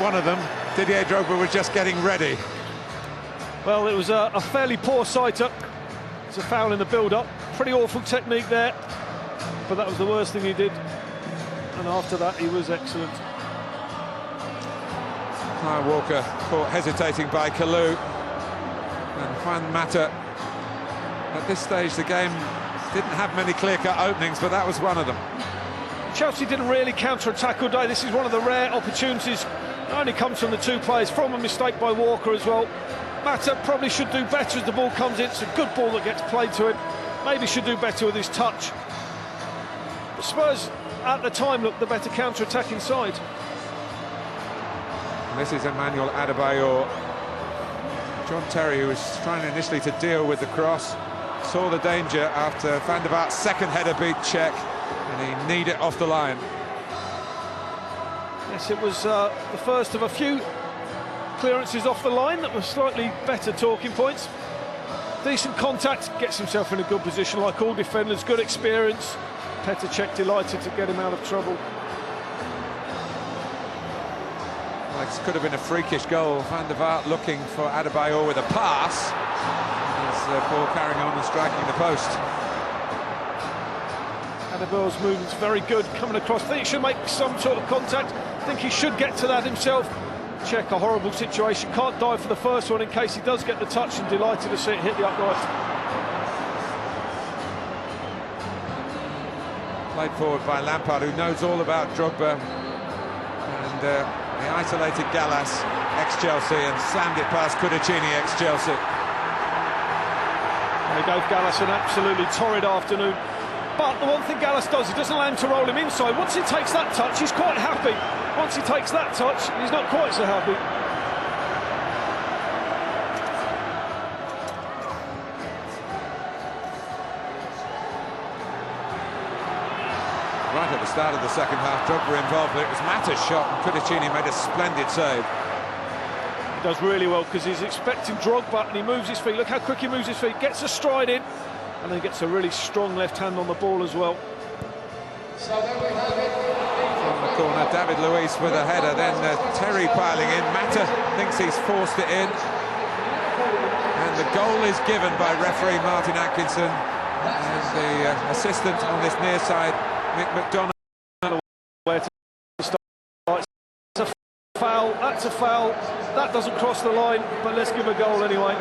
one of them, Didier Drogba was just getting ready. Well, it was a fairly poor sight-up. It's a foul in the build-up. Pretty awful technique there, but that was the worst thing he did. And after that, he was excellent. Kyle Walker caught hesitating by Kalou. And Juan Mata, at this stage, the game didn't have many clear-cut openings, but that was one of them. Chelsea didn't really counter-attack all day. This is one of the rare opportunities. It only comes from the two players, from a mistake by Walker as well. Mata probably should do better as the ball comes in. It's a good ball that gets played to him. Maybe should do better with his touch. The Spurs, at the time, looked the better counter-attacking side. And this is Emmanuel Adebayor. John Terry, who was trying initially to deal with the cross, saw the danger after Van der Vaart's second header beat Cech, and he kneed it off the line. Yes, it was the first of a few clearances off the line that were slightly better talking points. Decent contact, gets himself in a good position like all defenders, good experience. Petr Cech delighted to get him out of trouble. Well, this could have been a freakish goal. Van der Vaart looking for Adebayor with a pass. As the ball carrying on and striking the post. Adebayor's movement's very good, coming across. I think he should make some sort of contact. I think he should get to that himself. Cech, a horrible situation, can't dive for the first one in case he does get the touch, and delighted to see it hit the upright. Played forward by Lampard, who knows all about Drogba, and he isolated Gallas, ex-Chelsea, and slammed it past Kudicini, ex-Chelsea. He gave Gallas an absolutely torrid afternoon. But the one thing Gallas does, he doesn't allow him to roll him inside. Once he takes that touch, he's quite happy. Once he takes that touch, he's not quite so happy. Right at the start of the second half, Drogba involved, but it was Mata's shot, and Kudicini made a splendid save. He does really well because he's expecting Drogba, and he moves his feet. Look how quick he moves his feet, gets a stride in, and then gets a really strong left hand on the ball as well. From the corner, David Luiz with a header, then Terry piling in. Mata thinks he's forced it in, and the goal is given by referee Martin Atkinson, and the assistant on this near side, Mick McDonald. Where to start? It's a foul. That's a foul. That doesn't cross the line, but let's give a goal anyway.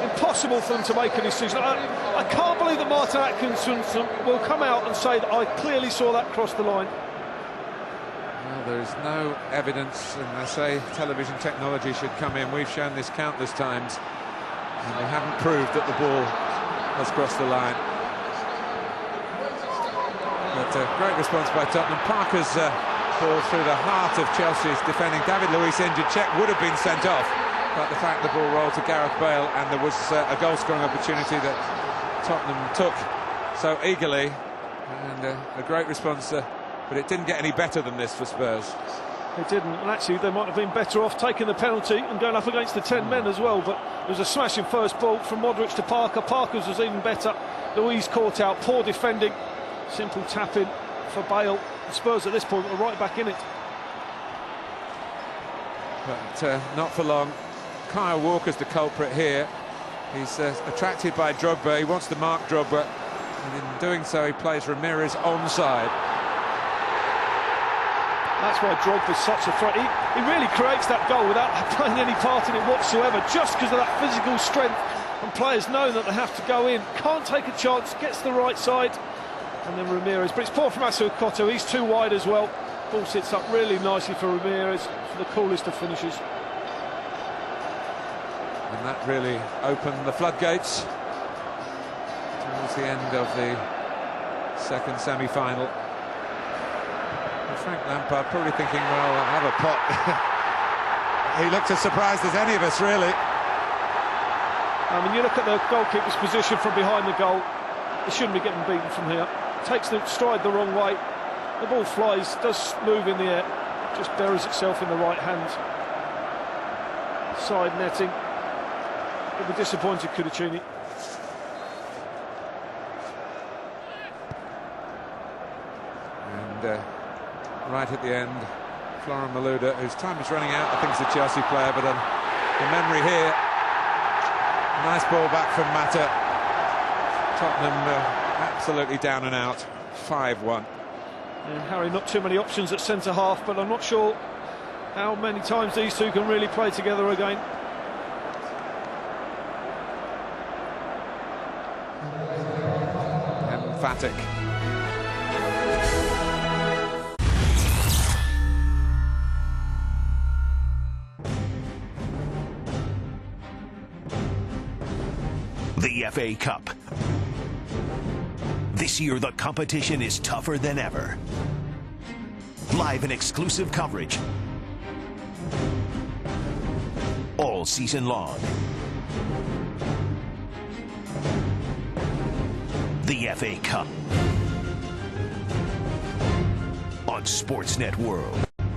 Impossible for them to make a decision. I can't believe that Martin Atkinson will come out and say that I clearly saw that cross the line. Well, there is no evidence, and I say television technology should come in. We've shown this countless times, and they haven't proved that the ball has crossed the line. But great response by Tottenham. Parker's ball through the heart of Chelsea's defending. David Luiz injured. Cech would have been sent off, but the fact the ball rolled to Gareth Bale, and there was a goal-scoring opportunity that Tottenham took so eagerly, and a great response, but it didn't get any better than this for Spurs. It didn't, and actually they might have been better off taking the penalty and going up against the 10 men as well, but it was a smashing first ball from Modric to Parker. Parker's was even better. Luiz caught out, poor defending, simple tap-in for Bale. The Spurs at this point were right back in it. But not for long. Kyle Walker's the culprit here. He's attracted by Drogba. He wants to mark Drogba, and in doing so he plays Ramirez onside. That's why Drogba's such a threat. He really creates that goal without playing any part in it whatsoever, just because of that physical strength, and players know that they have to go in. Can't take a chance, gets the right side, and then Ramirez. But it's poor from Asukoto, he's too wide as well. Ball sits up really nicely for Ramirez, for the coolest of finishes. And that really opened the floodgates towards the end of the second semi-final. Frank Lampard probably thinking, well, I'll have a pot. He looked as surprised as any of us, really. I mean, you look at the goalkeeper's position from behind the goal, he shouldn't be getting beaten from here. Takes the stride the wrong way, the ball flies, does move in the air, just buries itself in the right hand. Side netting. He'll be disappointed, Kudicini. And right at the end, Florian Malouda, whose time is running out. I think it's a Chelsea player, but the memory here. Nice ball back from Mata. Tottenham absolutely down and out. 5-1. And Harry, not too many options at centre-half, but I'm not sure how many times these two can really play together again. Emphatic. The FA Cup. This year, the competition is tougher than ever. Live and exclusive coverage all season long. The FA Cup on Sportsnet World.